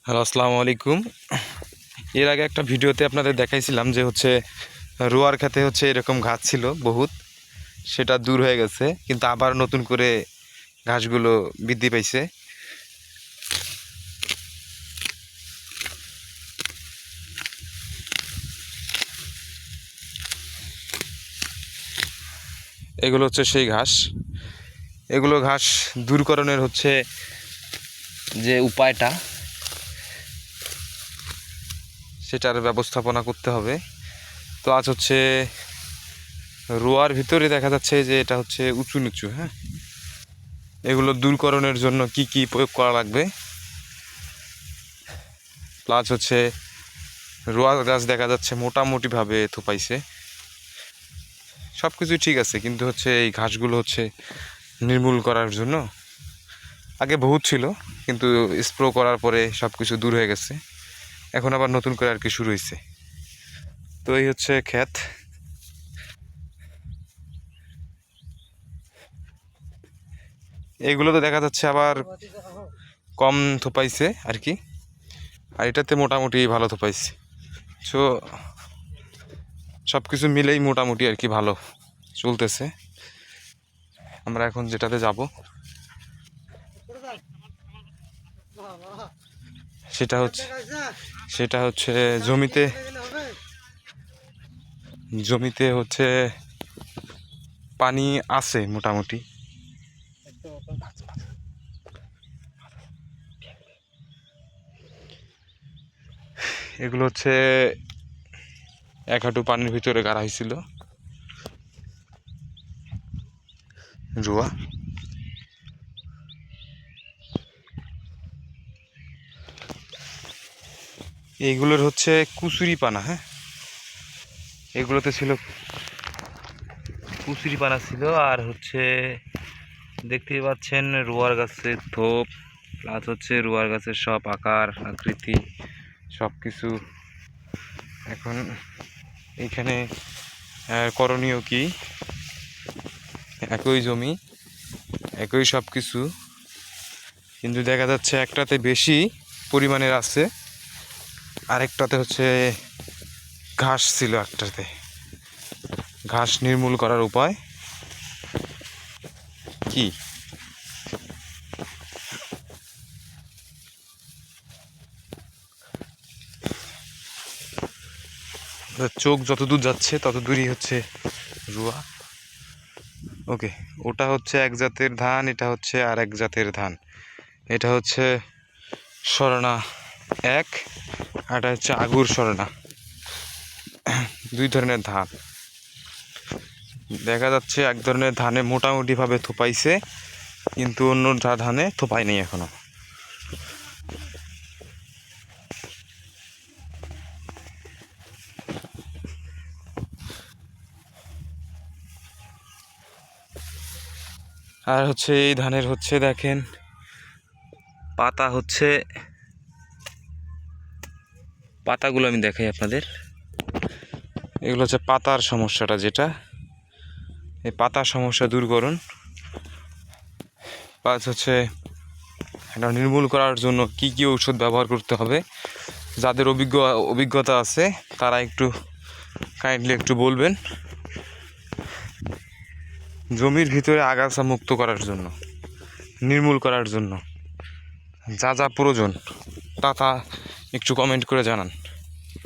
Hello, আসসালামু আলাইকুম। এর আগে একটা ভিডিওতে আপনাদের দেখাইছিলাম যে রোয়ার খেতে এরকম ঘাস ছিল বহুত, সেটা দূর হয়ে গেছে, কিন্তু আবার নতুন করে ঘাসগুলো বৃদ্ধি পাইছে। এগুলো সেই ঘাস। এগুলো ঘাস দূরকরণের যে উপায়টা, সেটার ব্যবস্থাপনা করতে হবে। তো আজ রোয়ার ভিতরে দেখা যাচ্ছে যে এটা উঁচু নিচু। হ্যাঁ, এগুলো দূরকরণের জন্য কি কি প্রয়োগ করা লাগবে, প্লাস রোয়ার গাছ দেখা যাচ্ছে মোটামুটিভাবে থোপাইছে। সব কিছুই ঠিক আছে, কিন্তু এই ঘাসগুলো নির্মূল করার জন্য আগে বহুত ছিল, কিন্তু স্প্রে করার পরে সব কিছু দূর হয়ে গেছে। এখন আবার নতুন করে আর কি শুরু হয়েছে। তো এই ক্ষেত। এইগুলোতে দেখা যাচ্ছে আবার কম থোপাইছে আর কি, আর এটাতে মোটামুটি ভালো থোপাইছে। সো সব কিছু মিলেই মোটামুটি আর কি ভালো চলতেছে। আমরা এখন যেটাতে যাব সেটা জমিতে জমিতে পানি আছে মোটামুটি। এগুলো এক হাঁটু পানির ভিতরে গাড়া হয়েছিল রোয়া। এইগুলোর কুচুরি পানা। হ্যাঁ, এগুলোতে ছিল কুচুরি পানা ছিল। আর দেখতেই পাচ্ছেন রোয়ার গাছের থোপ, প্লাস রোয়ার গাছের সব আকার আকৃতি সব কিছু। এখন এইখানে করণীয় কি, একই জমি একই সব কিছু, কিন্তু দেখা যাচ্ছে একটাতে বেশি পরিমাণের আছে, আরেকটাতে ঘাস ছিল। একটাতে ঘাস নির্মূল করার উপায় কি? চোখ যত দূর যাচ্ছে তত দূরই রুয়া। ওকে, ওটা এক জাতের ধান, এটা আর এক জাতের ধান। এটা স্বর্ণা এক, আর এটা আগুর স্বর্ণা। দুই ধরনের ধান দেখা যাচ্ছে। এক ধরনের ধানে মোটামুটিভাবে থোপাইছে, কিন্তু অন্য ধানে থোপাই নেই এখনো। আর এই ধানের দেখেন পাতা পাতাগুলো আমি দেখাই আপনাদের। এগুলো পাতার সমস্যাটা, যেটা এই পাতার সমস্যা দূর করুন, প্লাস এটা নির্মূল করার জন্য কি কি ঔষধ ব্যবহার করতে হবে, যাদের অভিজ্ঞতা আছে তারা একটু কাইন্ডলি একটু বলবেন। জমির ভিতরে আগাছা মুক্ত করার জন্য, নির্মূল করার জন্য যা যা প্রয়োজন তা একটু কমেন্ট করে জানান।